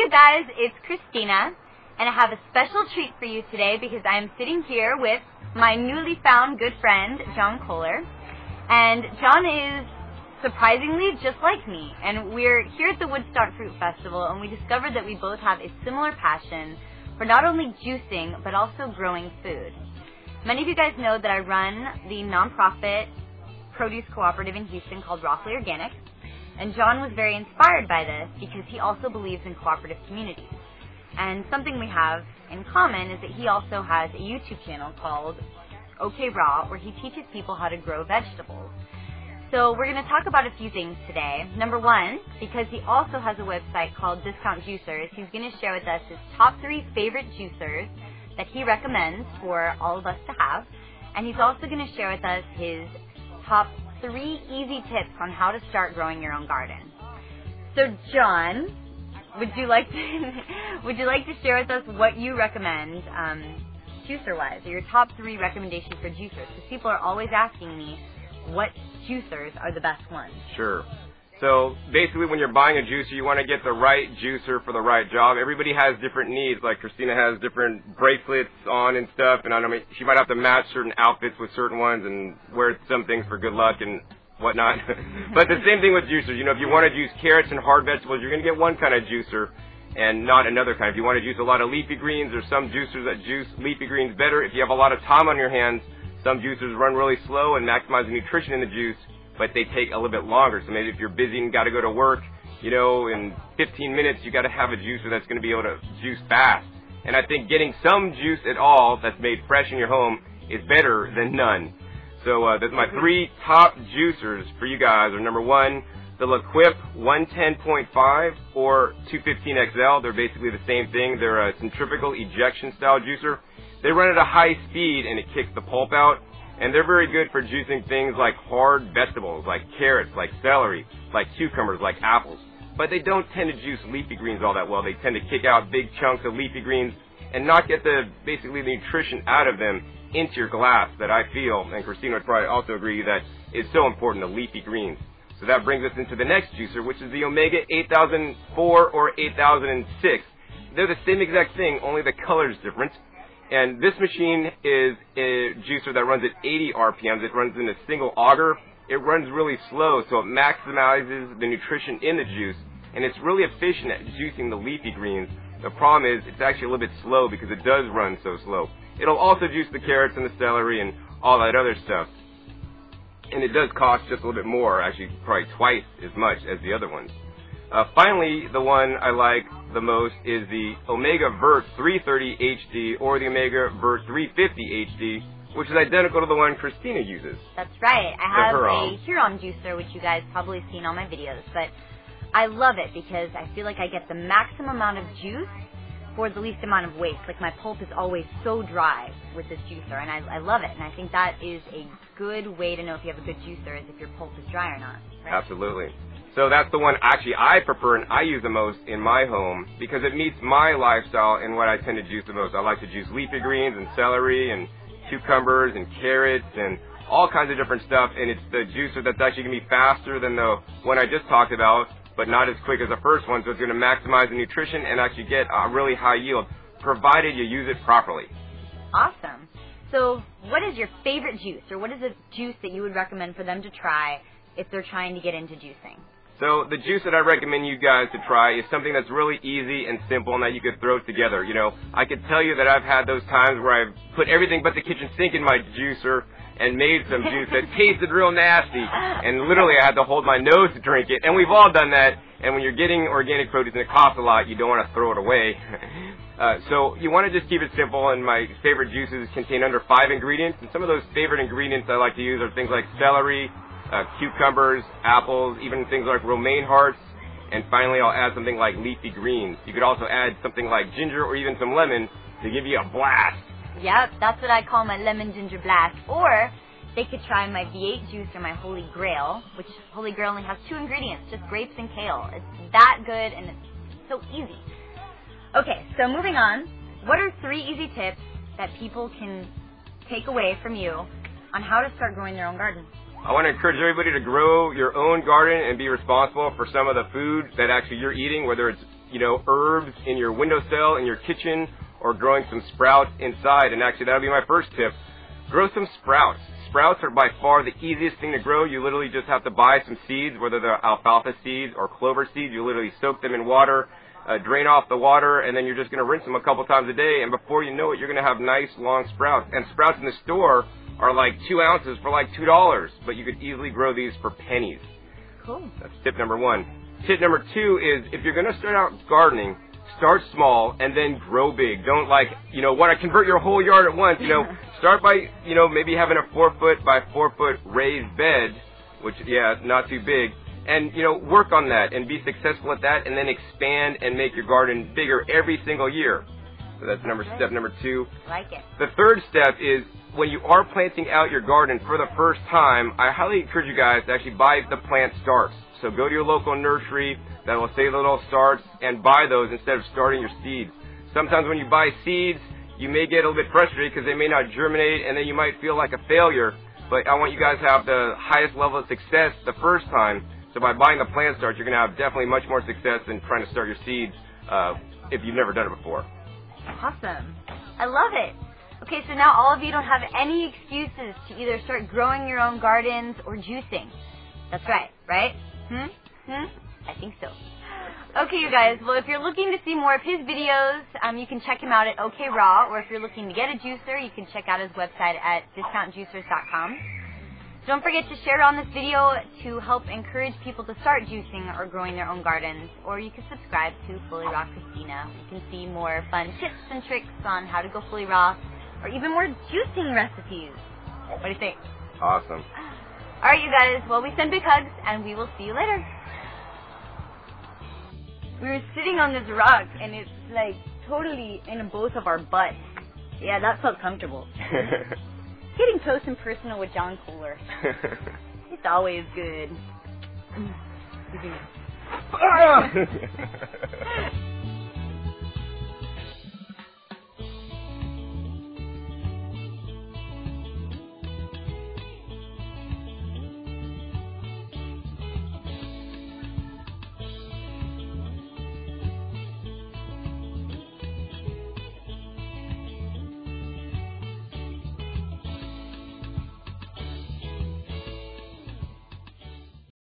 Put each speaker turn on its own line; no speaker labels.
you guys, it's Christina, and I have a special treat for you today because I am sitting here with my newly found good friend, John Kohler. And John is surprisingly just like me, and we're here at the Woodstock Fruit Festival, and we discovered that we both have a similar passion for not only juicing, but also growing food. Many of you guys know that I run the nonprofit produce cooperative in Houston called Rawfully Organic, and John was very inspired by this because he also believes in cooperative communities. And something we have in common is that he also has a YouTube channel called OK Raw, where he teaches people how to grow vegetables. So we're going to talk about a few things today. Number one, because he also has a website called Discount Juicers, he's going to share with us his top 3 favorite juicers that he recommends for all of us to have. And he's also going to share with us his top 3 easy tips on how to start growing your own garden. So John, would you like to share with us what you recommend juicer-wise, or your top 3 recommendations for juicers? Because people are always asking me what juicers are the best ones.
Sure. So basically when you're buying a juicer, you want to get the right juicer for the right job. Everybody has different needs. Like Christina has different bracelets on and stuff, and I mean, she might have to match certain outfits with certain ones and wear some things for good luck and whatnot. But the same thing with juicers. You know, if you want to juice carrots and hard vegetables, you're going to get one kind of juicer and not another kind. If you want to juice a lot of leafy greens, there's some juicers that juice leafy greens better. If you have a lot of time on your hands, some juicers run really slow and maximize the nutrition in the juice, but they take a little bit longer. So maybe if you're busy and got to go to work, you know, in 15 minutes, you got to have a juicer that's going to be able to juice fast. And I think getting some juice at all that's made fresh in your home is better than none. So that's my 3 top juicers for you guys are, number 1, the L'Equip 110.5 or 215 XL. They're basically the same thing. They're a centrifugal ejection style juicer. They run at a high speed and it kicks the pulp out. And they're very good for juicing things like hard vegetables, like carrots, like celery, like cucumbers, like apples. But they don't tend to juice leafy greens all that well. They tend to kick out big chunks of leafy greens and not get basically the nutrition out of them into your glass that I feel, and Christina would probably also agree, that is so important, the leafy greens. So that brings us into the next juicer, which is the Omega 8004 or 8006. They're the same exact thing, only the color is different. And this machine is a juicer that runs at 80 RPMs. It runs in a single auger. It runs really slow, so it maximizes the nutrition in the juice. And it's really efficient at juicing the leafy greens. The problem is it's actually a little bit slow because it does run so slow. It'll also juice the carrots and the celery and all that other stuff. And it does cost just a little bit more, actually probably twice as much as the other ones. Finally, the one I like the most is the Omega Vert 330 HD or the Omega Vert 350 HD, which is identical to the one Christina uses.
That's right. I have a Huron juicer, which you guys probably seen on my videos, but I love it because I feel like I get the maximum amount of juice for the least amount of waste. Like my pulp is always so dry with this juicer, and I love it. And I think that is a good way to know if you have a good juicer, is if your pulp is dry or not. Right?
Absolutely. So that's the one actually I prefer and I use the most in my home because it meets my lifestyle and what I tend to juice the most. I like to juice leafy greens and celery and cucumbers and carrots and all kinds of different stuff, and it's the juicer that's actually going to be faster than the one I just talked about, but not as quick as the first one, so it's going to maximize the nutrition and actually get a really high yield, provided you use it properly.
Awesome. So what is your favorite juice, or what is a juice that you would recommend for them to try if they're trying to get into juicing?
So the juice that I recommend you guys to try is something that's really easy and simple and that you could throw together. You know, I could tell you that I've had those times where I've put everything but the kitchen sink in my juicer and made some juice that tasted real nasty, and literally I had to hold my nose to drink it. And we've all done that. And when you're getting organic produce and it costs a lot, you don't want to throw it away. So you want to just keep it simple, and my favorite juices contain under 5 ingredients. And some of those favorite ingredients I like to use are things like celery, cucumbers, apples, even things like romaine hearts, and finally I'll add something like leafy greens. You could also add something like ginger or even some lemon to give you a blast.
Yep, that's what I call my lemon ginger blast. Or they could try my V8 juice or my Holy Grail, which Holy Grail only has 2 ingredients, just grapes and kale. It's that good and it's so easy. Okay, so moving on, what are 3 easy tips that people can take away from you on how to start growing their own garden?
I want to encourage everybody to grow your own garden and be responsible for some of the food that actually you're eating, whether it's, herbs in your windowsill, in your kitchen, or growing some sprouts inside. And actually, that'll be my first tip. Grow some sprouts. Sprouts are by far the easiest thing to grow. You literally just have to buy some seeds, whether they're alfalfa seeds or clover seeds. You literally soak them in water, drain off the water, and then you're just going to rinse them a couple times a day. And before you know it, you're going to have nice, long sprouts. And sprouts in the store are like 2 ounces for like $2, but you could easily grow these for pennies.
Cool.
That's tip number 1. Tip number 2 is if you're going to start out gardening, start small and then grow big. Don't want to convert your whole yard at once. Start by, maybe having a 4-foot by 4-foot raised bed, which, not too big. And, work on that and be successful at that and then expand and make your garden bigger every single year. So that's step number 2.
Like it.
The third step is when you are planting out your garden for the first time, I highly encourage you guys to actually buy the plant starts. So go to your local nursery that will say little starts and buy those instead of starting your seeds. Sometimes when you buy seeds, you may get a little bit frustrated because they may not germinate and then you might feel like a failure. But I want you guys to have the highest level of success the first time. So by buying the plant starts, you're going to have definitely much more success than trying to start your seeds if you've never done it before.
Awesome. I love it. Okay, so now all of you don't have any excuses to either start growing your own gardens or juicing. That's right, right? I think so. Okay, you guys, well, if you're looking to see more of his videos, you can check him out at OK Raw, or if you're looking to get a juicer, you can check out his website at discountjuicers.com. Don't forget to share on this video to help encourage people to start juicing or growing their own gardens, or you can subscribe to Fully Raw Christina. You can see more fun tips and tricks on how to go fully raw, or even more juicing recipes. What do you think?
Awesome.
All right, you guys, well, we send big hugs, and we will see you later. We were sitting on this rock, and it's like totally in both of our butts. Yeah, that felt comfortable. Getting close and personal with John Kohler. It's always good.